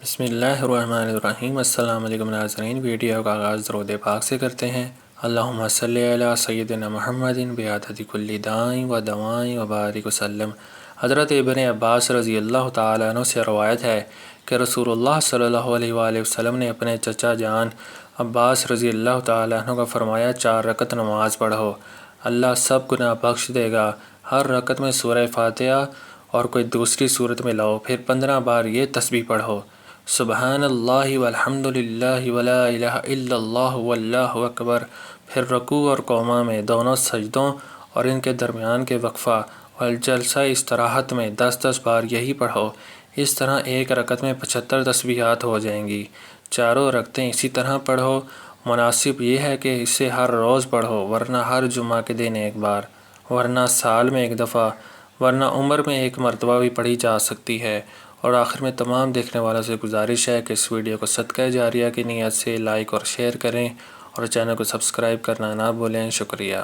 بسم اللہ الرحمن الرحیم۔ السلام علیکم ناظرین، ویڈیو کا آغاز درود پاک سے کرتے ہیں۔ اللہم صلی علی سیدنا محمد بعدد کل داء و دواء و بارک وسلم۔ حضرت ابن عباس رضی اللہ تعالیٰ عنہ سے روایت ہے کہ رسول اللہ صلی اللہ علیہ وآلہ وسلم نے اپنے چچا جان عباس رضی اللہ تعالیٰ عنہ کا فرمایا، 4 رکعت نماز پڑھو، اللہ سب گناہ بخش دے گا۔ ہر رکعت میں سورہ فاتحہ اور کوئی دوسری صورت میں لاؤ، پھر 15 بار یہ تسبیح پڑھو، سبحان اللہ والحمد للہ ولا الہ الا اللہ واللہ اکبر۔ پھر رکوع اور قوما میں، دونوں سجدوں اور ان کے درمیان کے وقفہ اور جلسہ استراحت میں 10 بار یہی پڑھو۔ اس طرح ایک رکعت میں 75 تسبیحات ہو جائیں گی۔ چاروں رکعتیں اسی طرح پڑھو۔ مناسب یہ ہے کہ اسے ہر روز پڑھو، ورنہ ہر جمعہ کے دن ایک بار، ورنہ سال میں ایک دفعہ، ورنہ عمر میں ایک مرتبہ بھی پڑھی جا سکتی ہے۔ اور آخر میں تمام دیکھنے والوں سے گزارش ہے کہ اس ویڈیو کو صدقہ جاریہ کی نیت سے لائک اور شیئر کریں اور چینل کو سبسکرائب کرنا نہ بھولیں۔ شکریہ۔